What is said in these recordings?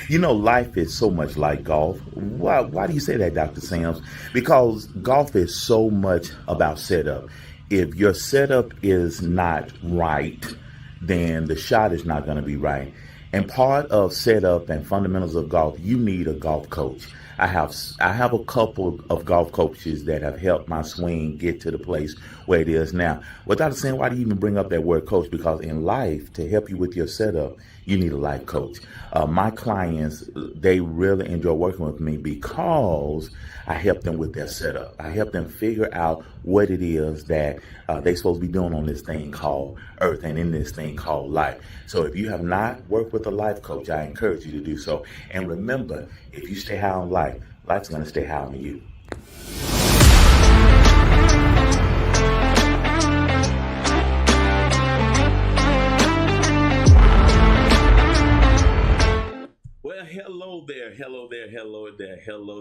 You know, life is so much like golf. Why do you say that, Dr. Sims? Because golf is so much about setup. If your setup is not right, then the shot is not going to be right. And part of setup and fundamentals of golf, you need a golf coach. I have a couple of golf coaches that have helped my swing get to the place where it is now. Without saying, why do you even bring up that word coach? Because in life, to help you with your setup, you need a life coach. My clients, they really enjoy working with me because I help them with their setup. I help them figure out what it is that they're supposed to be doing on this thing called earth and in this thing called life. So if you have not worked with a life coach, I encourage you to do so. And remember, if you stay high on life, life's going to stay high on you. Well, hello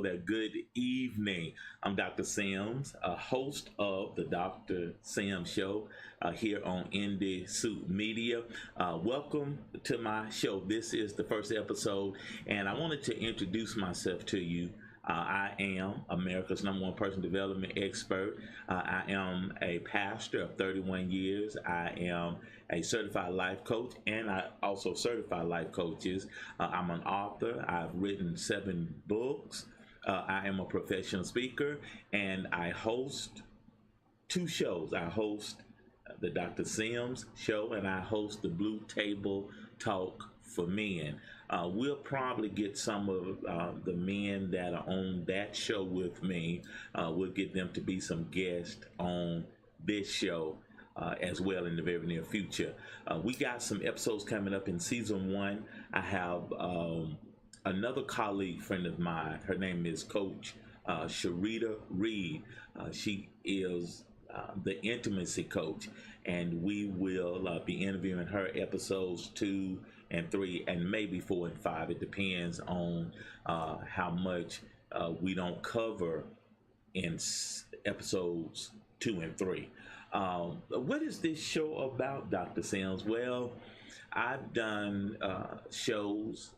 there. Good evening. I'm Dr. Sims, a host of the Dr. Sims Show here on Indie Suit Media. Welcome to my show. This is the first episode, and I wanted to introduce myself to you. I am America's #1 personal development expert. I am a pastor of 31 years. I am a certified life coach, and I also certify life coaches. I'm an author. I've written 7 books. I am a professional speaker, and I host 2 shows. I host the Dr. Sims Show, and I host the Blue Table Talk for Men. We'll probably get some of the men that are on that show with me. We'll get them to be some guests on this show as well in the very near future. We got some episodes coming up in season 1. I have another colleague friend of mine. Her name is Coach Sharita Reed. She is the intimacy coach, and we will be interviewing her episodes 2 and 3 and maybe 4 and 5. It depends on how much we don't cover in episodes 2 and 3. What is this show about, Dr. Sims? Well, I've done shows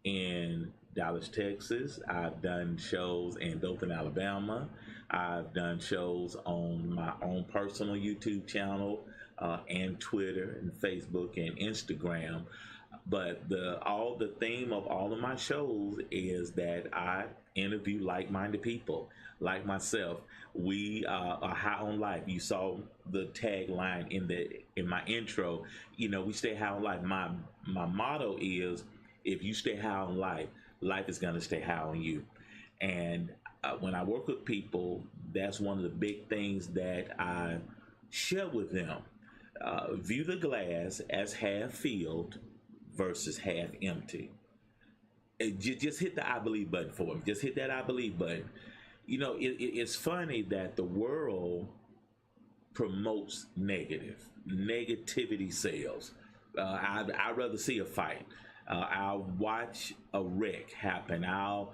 in Dallas, Texas. I've done shows in Dothan, Alabama. I've done shows on my own personal YouTube channel and Twitter and Facebook and Instagram. But the theme of all of my shows is that I interview like-minded people like myself. We are high on life. You saw the tagline in my intro. You know, we stay high on life. My motto is, if you stay high on life, life is going to stay high on you. And when I work with people, that's one of the big things that I share with them. View the glass as half filled versus half empty. Just hit the I believe button for me. Just hit that I believe button. You know, it's funny that the world promotes negativity sells. I'd rather see a fight. I'll watch a wreck happen. I'll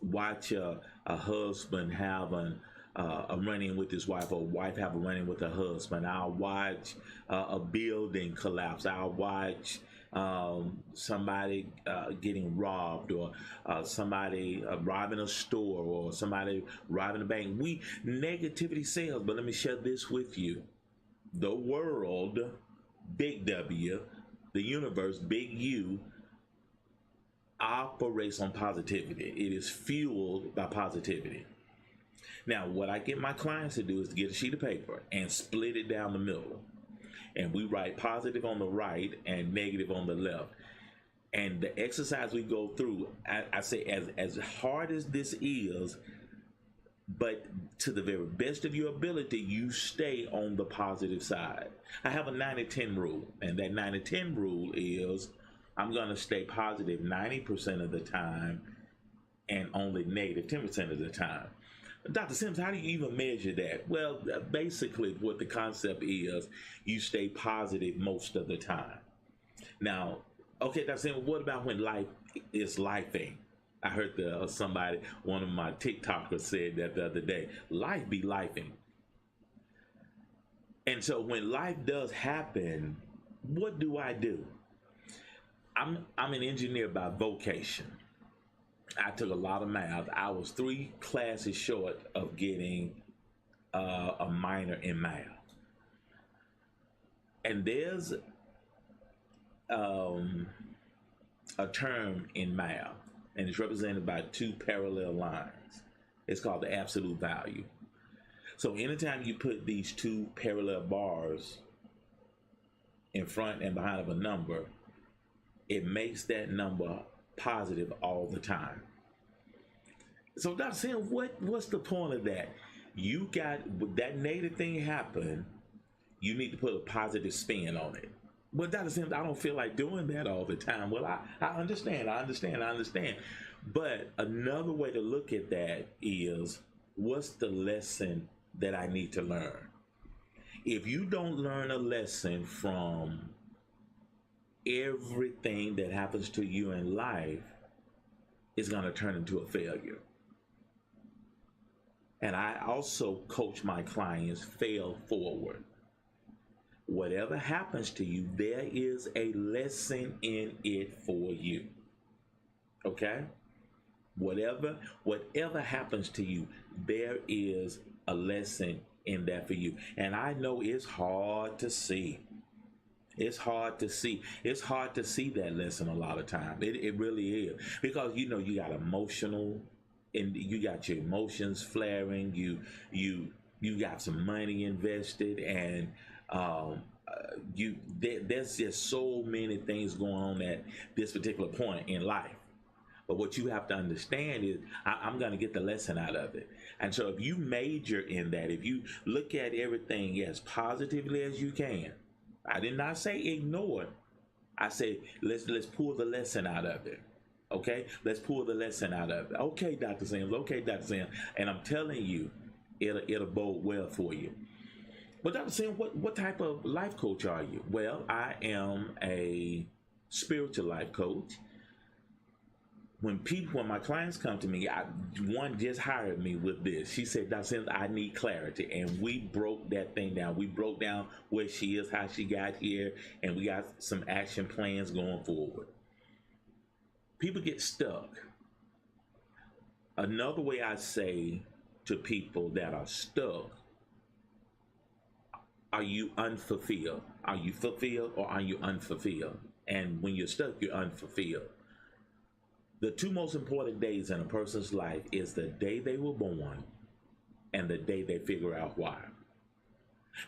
watch a husband have a run-in with his wife, or a wife have a run-in with her husband. I'll watch a building collapse. I'll watch somebody getting robbed, or somebody robbing a store, or somebody robbing a bank. Negativity sells. But let me share this with you. The world, big W, the universe, big U, operates on positivity. It is fueled by positivity. Now, what I get my clients to do is to get a sheet of paper and split it down the middle. And we write positive on the right and negative on the left. And the exercise we go through, I say, as hard as this is, but to the very best of your ability, you stay on the positive side. I have a 90-10 rule, and that 90-10 rule is I'm going to stay positive 90% of the time and only negative 10% of the time. Dr. Sims, how do you even measure that? Well, basically what the concept is, you stay positive most of the time. Now, okay, Dr. Sims, what about when life is lifing? I heard one of my TikTokers said that the other day, life be lifing. And so when life does happen, what do I do? I'm an engineer by vocation. I took a lot of math. I was 3 classes short of getting a minor in math. And there's um, a term in math, and it's represented by 2 parallel lines. It's called the absolute value. So anytime you put these 2 parallel bars in front and behind of a number, it makes that number positive all the time. So Dr. Sam, what's the point of that? You got that negative thing happen, you need to put a positive spin on it. But Dr. Sims, I don't feel like doing that all the time. Well, I understand. But another way to look at that is, what's the lesson that I need to learn? If you don't learn a lesson from everything that happens to you in life, it's going to turn into a failure. And I also coach my clients fail forward. Whatever happens to you, there is a lesson in it for you. Okay? Whatever happens to you, there is a lesson in that for you. And I know it's hard to see. It's hard to see that lesson a lot of times. It really is. Because you got emotional, and you got your emotions flaring, you got some money invested, and there's just so many things going on at this particular point in life. But what you have to understand is, I'm going to get the lesson out of it. And so if you major in that, if you look at everything as positively as you can, I did not say ignore it. I say let's pull the lesson out of it. Okay, let's pull the lesson out of it. Okay, Dr. Sims. And I'm telling you, it'll bode well for you. But Dr. Sims, what type of life coach are you? Well, I am a spiritual life coach. When my clients come to me, one just hired me with this. She said, Dr. Sims, I need clarity. And we broke that thing down. We broke down where she is, how she got here, and we got some action plans going forward. People get stuck. Another way I say to people that are stuck, are you unfulfilled? Are you fulfilled, or are you unfulfilled? And when you're stuck, you're unfulfilled. The 2 most important days in a person's life is the day they were born and the day they figure out why.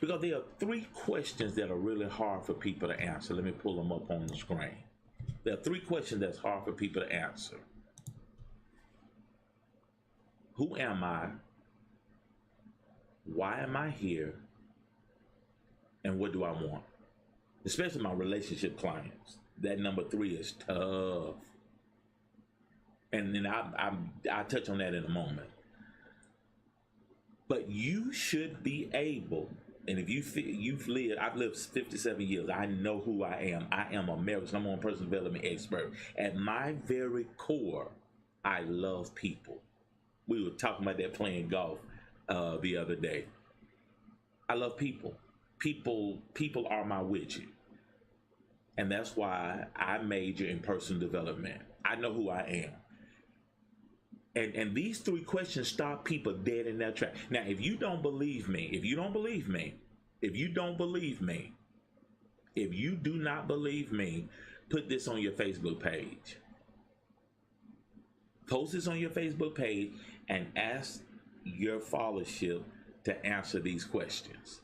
Because there are 3 questions that are really hard for people to answer. Let me pull them up on the screen. There are 3 questions that's hard for people to answer. Who am I? Why am I here? And what do I want? Especially my relationship clients. That number 3 is tough. And then I'll touch on that in a moment. But you should be able, and if I've lived 57 years, I know who I am. I am America's #1 personal development expert. At my very core, I love people. We were talking about that playing golf the other day. I love people. People are my widget. And that's why I major in personal development. I know who I am. And these 3 questions stop people dead in their track. Now, if you do not believe me, put this on your Facebook page. Post this on your Facebook page and ask your followership to answer these questions.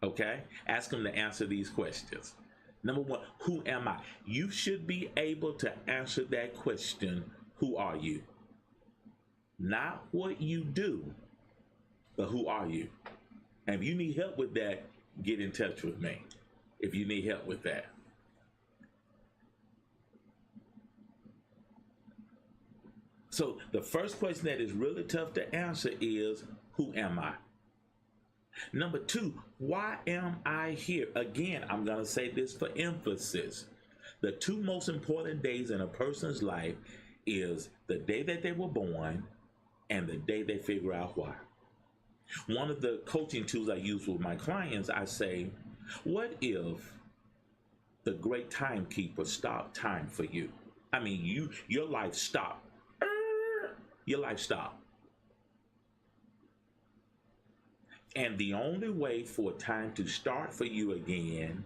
Okay? Ask them to answer these questions. Number 1, who am I? You should be able to answer that question. Who are you? Not what you do, but who are you? And if you need help with that, get in touch with me. If you need help with that. So the first question that is really tough to answer is, who am I? Number 2, why am I here? Again, I'm going to say this for emphasis. The 2 most important days in a person's life is the day that they were born and the day they figure out why. One of the coaching tools I use with my clients, I say, what if the great timekeeper stopped time for you. I mean, your life stopped. Your life stopped. And the only way for time to start for you again,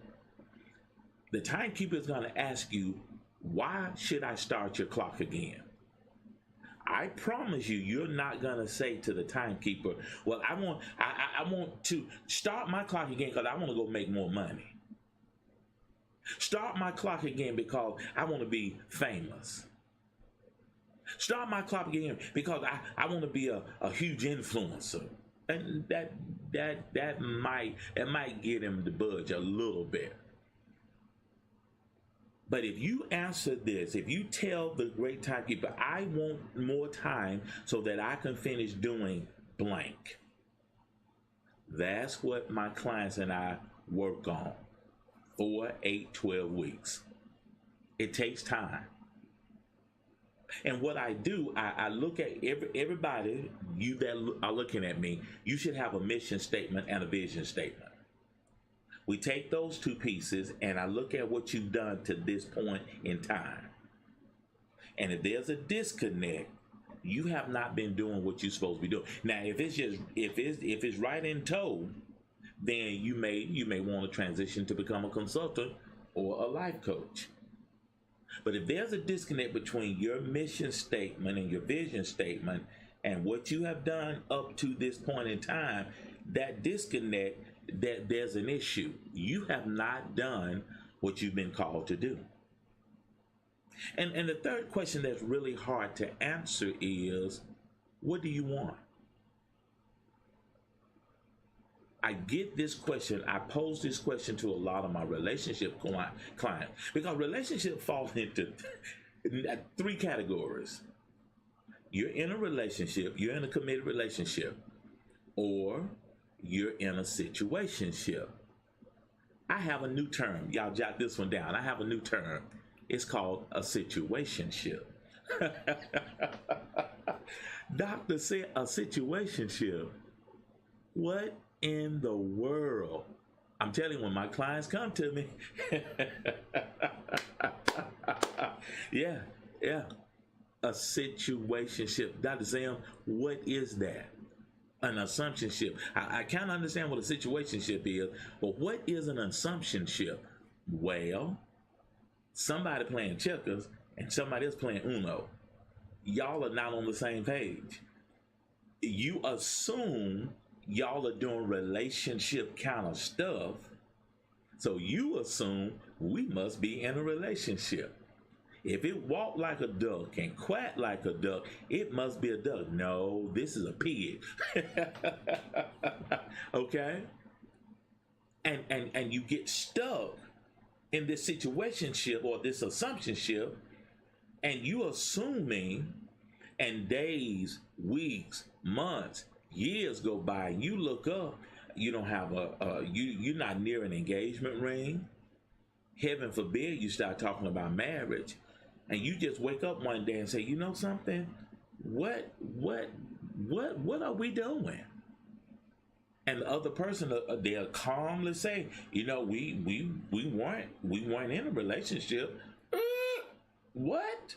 the timekeeper is going to ask you, why should I start your clock again? I promise you, you're not going to say to the timekeeper, well, I want to start my clock again because I want to go make more money. Start my clock again because I want to be famous. Start my clock again because I want to be a huge influencer. And that might get him to budge a little bit. But if you answer this, if you tell the great timekeeper, I want more time so that I can finish doing blank. That's what my clients and I work on. 4, 8, 12 weeks. It takes time. And what I do, I look at everybody, you that are looking at me, you should have a mission statement and a vision statement. We take those two pieces and I look at what you've done to this point in time. And if there's a disconnect, you have not been doing what you're supposed to be doing. Now, if it's right in tow, then you may want to transition to become a consultant or a life coach. But if there's a disconnect between your mission statement and your vision statement and what you have done up to this point in time, that disconnect, that there's an issue. You have not done what you've been called to do. And the third question that's really hard to answer is, what do you want? I get this question. I pose this question to a lot of my relationship clients because relationship falls into 3 categories. You're in a relationship, you're in a committed relationship, or you're in a situationship. I have a new term. Y'all jot this one down. I have a new term. It's called a situationship. Doctor said a situationship. What in the world? I'm telling you, when my clients come to me, yeah, a situationship. Dr. Sam, what is that? An assumptionship. I kind of understand what a situationship is, but what is an assumptionship? Well, somebody playing checkers and somebody else playing Uno. Y'all are not on the same page. You assume y'all are doing relationship kind of stuff, so you assume we must be in a relationship. If it walk like a duck and quack like a duck, it must be a duck. No, this is a pig. Okay? And you get stuck in this situationship or this assumptionship, and you assuming, and days, weeks, months, years go by, and you look up, you don't have you're not near an engagement ring. Heaven forbid you start talking about marriage. And you just wake up one day and say, you know something? What are we doing? And the other person, they'll calmly say, you know, we weren't in a relationship. What?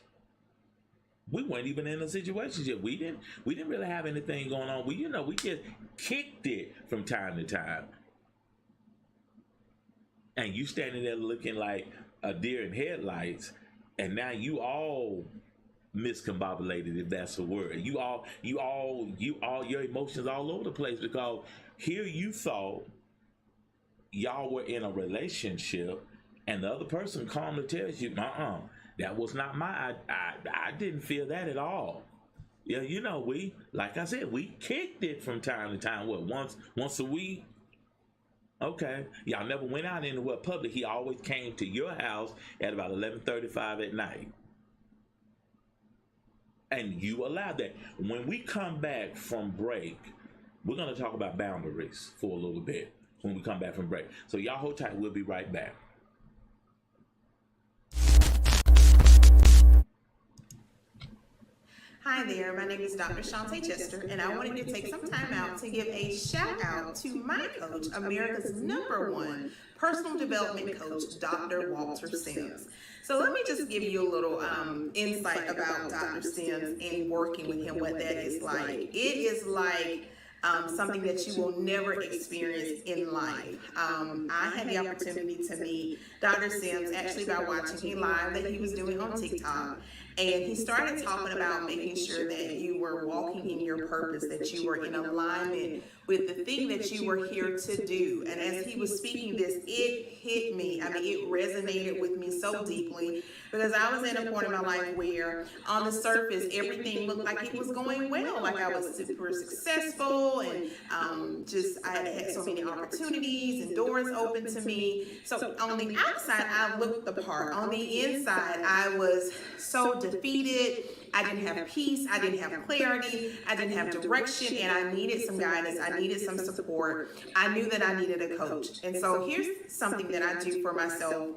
We weren't even in a situationship. We didn't really have anything going on. We just kicked it from time to time. And you standing there looking like a deer in headlights. And now you all miscombobulated, if that's a word. You all, your emotions all over the place because here you thought y'all were in a relationship, and the other person calmly tells you, that was not I didn't feel that at all. Yeah, you know, like I said, we kicked it from time to time. What, once a week? Okay, y'all never went out anywhere public. He always came to your house at about 11:35 at night. And you allowed that. When we come back from break, we're going to talk about boundaries for a little bit when we come back from break. So y'all hold tight. We'll be right back. Hi there, my name is Dr. Shantae Chester, and I wanted to take some time out to give a shout out to my coach, America's #1 personal development coach, Dr. Walter Sims. So let me just give you a little insight about Dr. Sims and working with him, what that is like. It is like something that you will never experience in life. I had the opportunity to meet Dr. Sims actually by watching a live that he was doing on TikTok. And he started talking about making sure that you were walking in your purpose, that you were in alignment with the thing that you were here to do. And as he was speaking this, it hit me. I mean, it resonated with me so deeply because I was at a point in my life where on the surface, everything looked like it was going well. Like I was super successful and I had so many opportunities and doors open to me. So on the outside, I looked the part. On the inside, I was so defeated. I didn't have peace. I didn't have clarity. I didn't have direction, and I needed some guidance. I needed some support. I knew that I needed a coach. And so here's something that I do for myself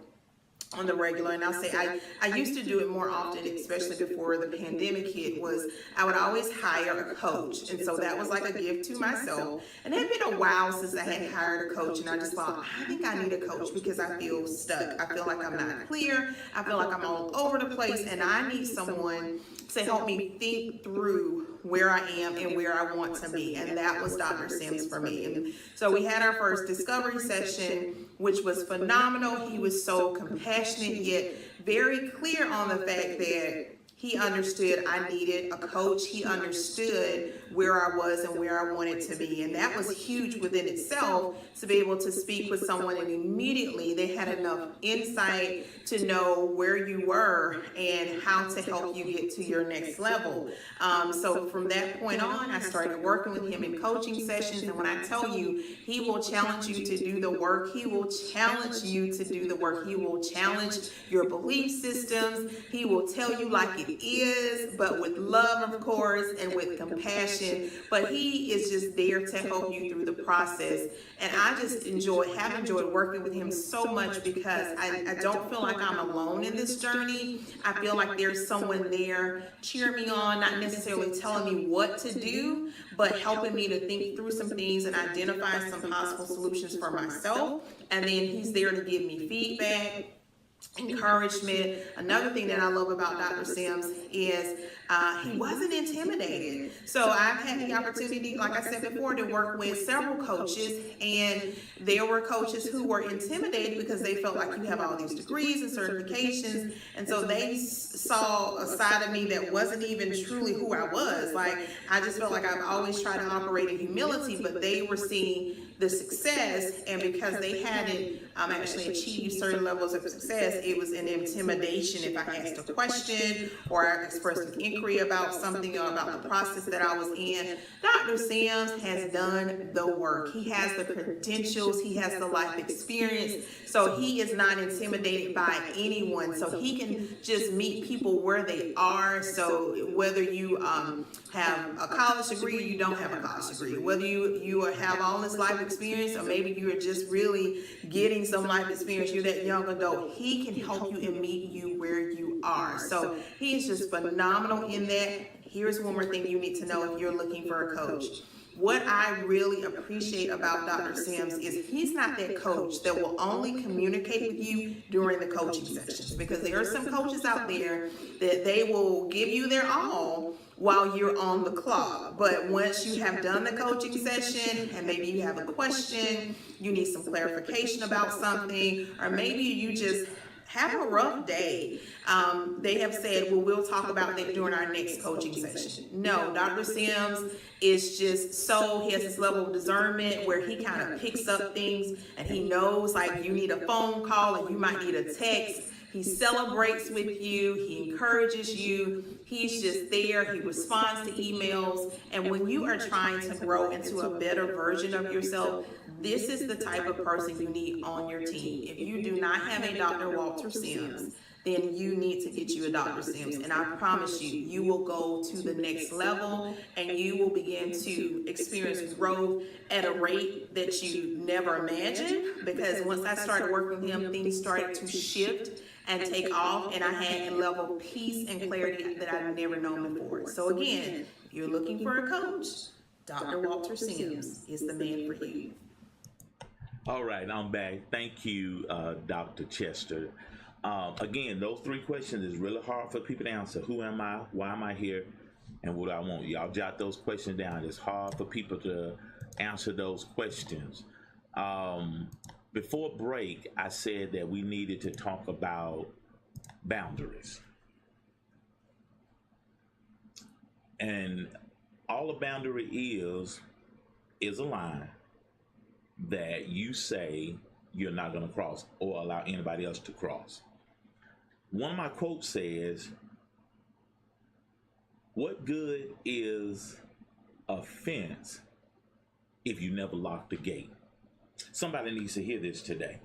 on the regular, and I'll say I used to do it more often, especially before the pandemic hit, was I would always hire a coach. And so that was like a gift to myself. And it had been a while since I had hired a coach, and I just thought, I think I need a coach because I feel stuck. I feel like I'm not clear. I feel like I'm all over the place, and I need someone to help me think through where I am and where I want to be. And that was Dr. Sims for me. And so we had our first discovery session, which was phenomenal. He was so compassionate, yet very clear on the fact that he understood I needed a coach. He understood where I was and where I wanted to be. And that was huge within itself, to be able to speak with someone and immediately they had enough insight to know where you were and how to help you get to your next level. So from that point on, I started working with him in coaching sessions. And when I tell you, he will challenge you to do the work. He will challenge you to do the work. He will challenge your belief systems. He will tell you like it is, but with love, of course, and with compassion. But he is just there to help you through the process. And I just have enjoyed working with him so much because I don't feel like I'm alone in this journey. I feel like there's someone there cheering me on, not necessarily telling me what to do, but helping me to think through some things and identify some possible solutions for myself. And then he's there to give me feedback, encouragement. Another thing that I love about Dr. Sims is he wasn't intimidated. So I've had the opportunity, like I said before, to work with several coaches, and there were coaches who were intimidated because they felt like you have all these degrees and certifications, and so they saw a side of me that wasn't even truly who I was. Like, I just felt like I've always tried to operate in humility, but they were seeing the success, and because they hadn't actually achieved certain levels of success, it was an intimidation if I asked a question or I expressed an inquiry about something or about the process that I was in. Dr. Sims has done the work. He has the credentials. He has the life experience. So he is not intimidated by anyone. So he can just meet people where they are. So whether you have a college degree or you don't have a college degree, whether you have all this life experience or maybe you are just really getting some life experience, you're that young adult, he can help you and meet you where you are. So he's just phenomenal in that. Here's one more thing you need to know if you're looking for a coach. What I really appreciate about Dr. Sims is he's not that coach that will only communicate with you during the coaching sessions, because there are some coaches out there that they will give you their all while you're on the clock. But once you have done the coaching session and maybe you have a question, you need some clarification about something, or maybe you just have a rough day, they have said, well, we'll talk about that during our next coaching session. No, Dr. Sims is just he has this level of discernment where he kind of picks up things and he knows, like, you need a phone call and you might need a text. He celebrates with you. He encourages you. He's just there. He responds to emails. And when you are trying to grow into a better version of yourself, this is the type of person you need on your team. If you do not have a Dr. Walter Sims, then you need to get you a Dr. Sims. And I promise you, you will go to the next level and you will begin to experience growth at a rate that you never imagined. Because once I started working with him, things started to shift and take off, and I had a level of peace and clarity that I've never known before. So again, if you're looking for a coach, Dr. Walter Sims is the man for you. All right, I'm back. Thank you, Dr. Chester. Again, those three questions is really hard for people to answer. Who am I? Why am I here? And what do I want? Y'all jot those questions down. It's hard for people to answer those questions. Before break, I said that we needed to talk about boundaries. And all a boundary is a line that you say you're not going to cross or allow anybody else to cross. One of my quotes says, "What good is a fence if you never lock the gate?" Somebody needs to hear this today.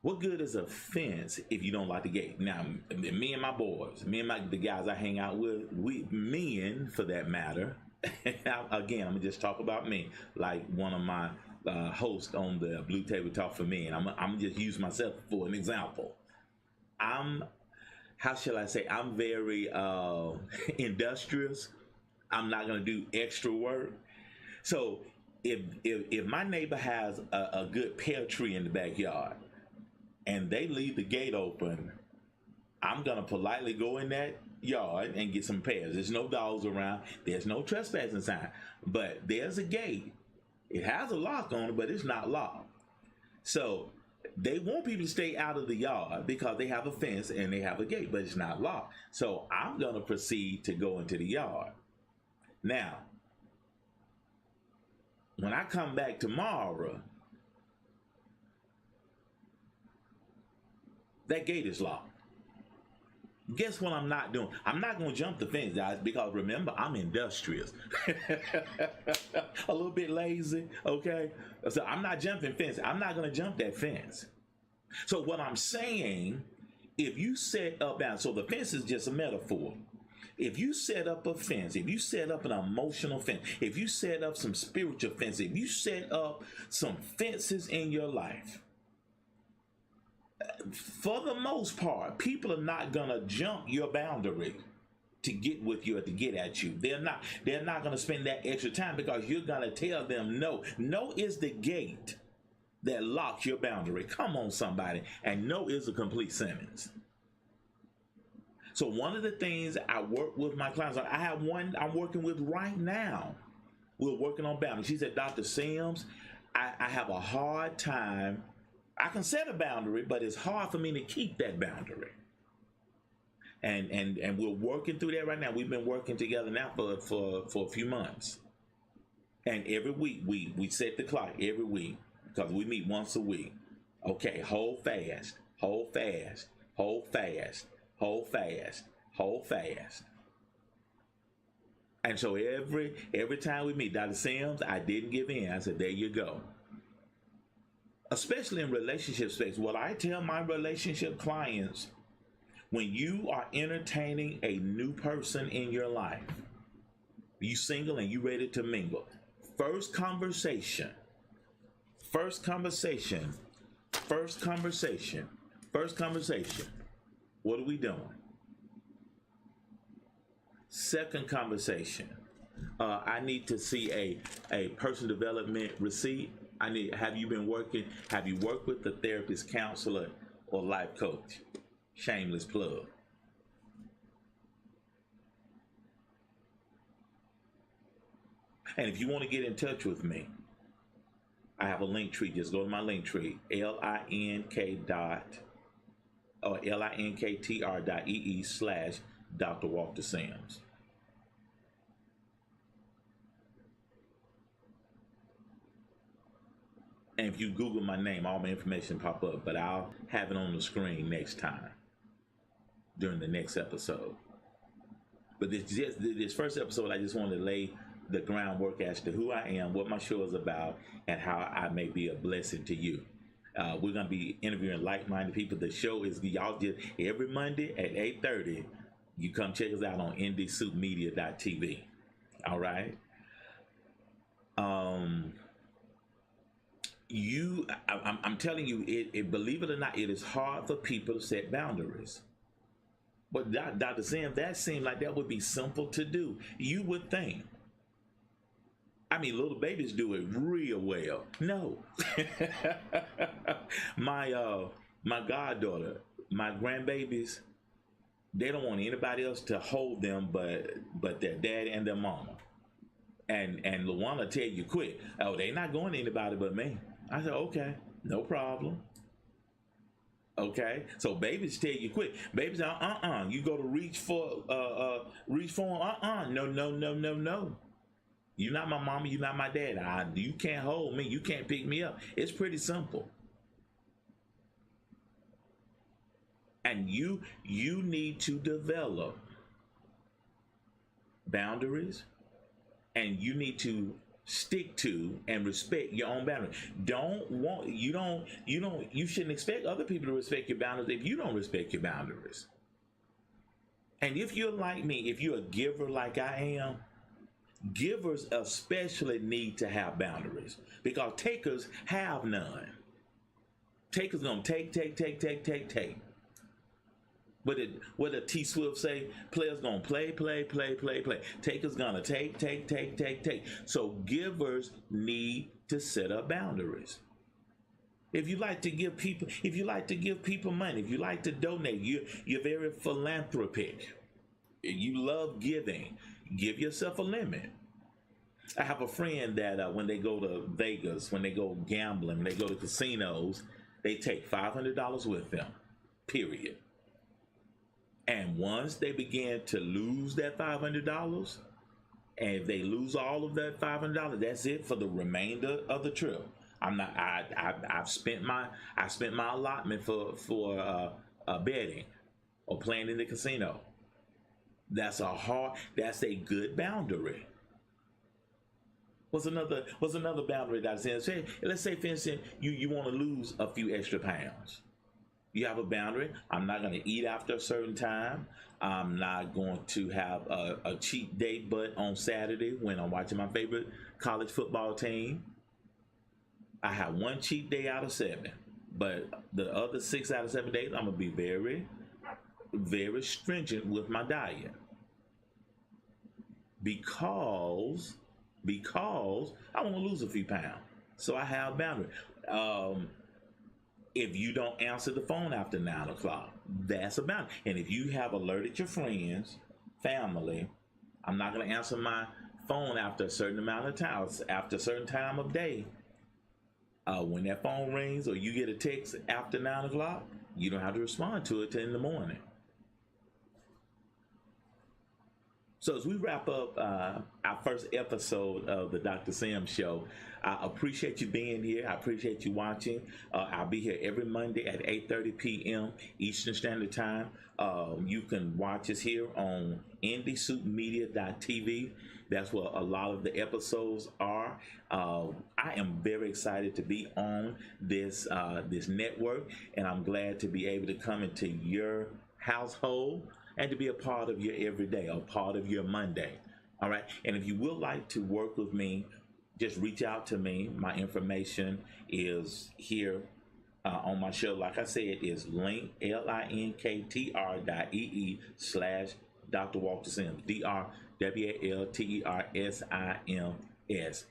What good is a fence if you don't lock the gate? Now, me and my boys, the guys I hang out with, men for that matter. Again, I'm gonna just talk about me, like one of my hosts on the Blue Table Talk for Men. I'm just use myself for an example. How shall I say? I'm very industrious. I'm not gonna do extra work. So if my neighbor has a good pear tree in the backyard and they leave the gate open, I'm gonna politely go in that yard and get some pears. There's no dogs around. There's no trespassing sign, but there's a gate. It has a lock on it, but it's not locked. So they want people to stay out of the yard because they have a fence and they have a gate, but it's not locked. So I'm gonna proceed to go into the yard. Now, when I come back tomorrow, that gate is locked. Guess what I'm not doing? I'm not going to jump the fence, guys, because remember, I'm industrious. A little bit lazy, okay? So I'm not jumping fence. I'm not going to jump that fence. So what I'm saying, if you set up, now, so the fence is just a metaphor. If you set up a fence, if you set up an emotional fence, if you set up some spiritual fence, if you set up some fences in your life, for the most part, people are not gonna jump your boundary to get with you or to get at you. They're not gonna spend that extra time because you're gonna tell them no. No is the gate that locks your boundary. Come on, somebody. And no is a complete sentence. So one of the things I work with my clients, I have one I'm working with right now. We're working on boundaries. She said, "Dr. Sims, I have a hard time. I can set a boundary, but it's hard for me to keep that boundary." And we're working through that right now. We've been working together now for a few months. And every week we set the clock every week because we meet once a week. Okay, hold fast, hold fast, hold fast, hold fast, hold fast. And so every time we meet, "Dr. Sims, I didn't give in." I said, "There you go." Especially in relationship space, what I tell my relationship clients, when you are entertaining a new person in your life, you single and you ready to mingle, first conversation, what are we doing? Second conversation, I need to see a personal development receipt. Have you worked with the therapist, counselor, or life coach? Shameless plug. And if you want to get in touch with me, I have a link tree. Just go to my link tree, linktr.ee/Dr. Walter Sims. And if you Google my name, all my information pop up, but I'll have it on the screen next time during the next episode. But this first episode, I just wanted to lay the groundwork as to who I am, what my show is about, and how I may be a blessing to you. We're going to be interviewing like-minded people. The show is, y'all just, every Monday at 8:30, you come check us out on indiesuitmedia.tv. All right? I'm telling you, believe it or not, it is hard for people to set boundaries. But Dr. Sam, that seemed like that would be simple to do. You would think. I mean, little babies do it real well. No, my goddaughter, my grandbabies, they don't want anybody else to hold them but their dad and their mama. And Luana tell you quick, oh, they not going to anybody but me. I said, okay, no problem. Okay, so babies tell you quick. Babies, you go to reach for them, no, no, no, no, no. You're not my mama, you're not my dad. You can't hold me, you can't pick me up. It's pretty simple. And you need to develop boundaries, and you need to stick to and respect your own boundaries. You shouldn't expect other people to respect your boundaries if you don't respect your boundaries. And if you're like me, if you're a giver like I am, givers especially need to have boundaries, because takers have none. Takers gonna take. What did T Swift say? Players gonna play. Takers gonna take. So givers need to set up boundaries. If you like to give people money, if you like to donate, you're very philanthropic. You love giving. Give yourself a limit. I have a friend that when they go to Vegas, when they go gambling, when they go to casinos, they take $500 with them, period. And once they begin to lose that $500, and if they lose all of that $500, that's it for the remainder of the trip. I've spent my allotment for betting or playing in the casino. That's a good boundary. What's another boundary that I said? Let's say, for instance, you want to lose a few extra pounds. You have a boundary. I'm not going to eat after a certain time. I'm not going to have a cheat day but on Saturday when I'm watching my favorite college football team. I have one cheat day out of 7, but the other 6 out of 7 days, I'm going to be very, very stringent with my diet. Because I want to lose a few pounds. So I have boundaries. If you don't answer the phone after 9 o'clock, that's a boundary. And if you have alerted your friends, family, I'm not going to answer my phone after a certain amount of time, after a certain time of day. When that phone rings or you get a text after 9 o'clock, you don't have to respond to it till in the morning. So as we wrap up our first episode of the Dr. Sam Show, I appreciate you being here. I appreciate you watching. I'll be here every Monday at 8:30 p.m. Eastern Standard Time. You can watch us here on indiesuitmedia.tv. That's where a lot of the episodes are. I am very excited to be on this network, and I'm glad to be able to come into your household and to be a part of your everyday, a part of your Monday. All right. And if you would like to work with me, just reach out to me. My information is here on my show. Like I said, is link linktr.ee/Dr. Walter Sims, DrWalterSims.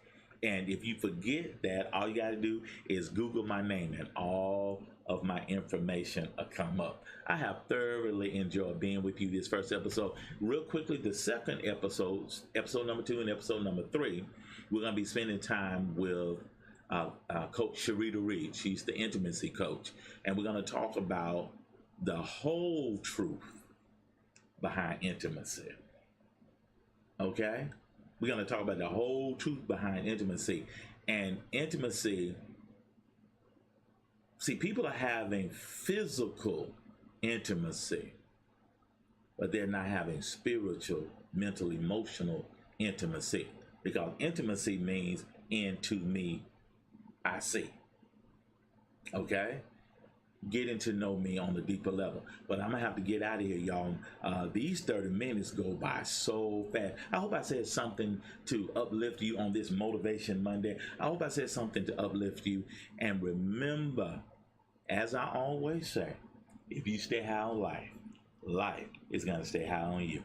And if you forget that, all you got to do is Google my name and all of my information will come up. I have thoroughly enjoyed being with you this first episode. Real quickly, the second episode number 2 and episode number 3, we're going to be spending time with Coach Sharita Reed. She's the intimacy coach. And we're going to talk about the whole truth behind intimacy. Okay? We're going to talk about the whole truth behind intimacy. And intimacy, see, people are having physical intimacy, but they're not having spiritual, mental, emotional intimacy. Because intimacy means into me, I see. Okay? getting to know me on a deeper level. But I'm gonna have to get out of here, y'all. These 30 minutes go by so fast. I hope I said something to uplift you on this Motivation Monday. I hope I said something to uplift you. And remember, as I always say, if you stay high on life, life is gonna stay high on you.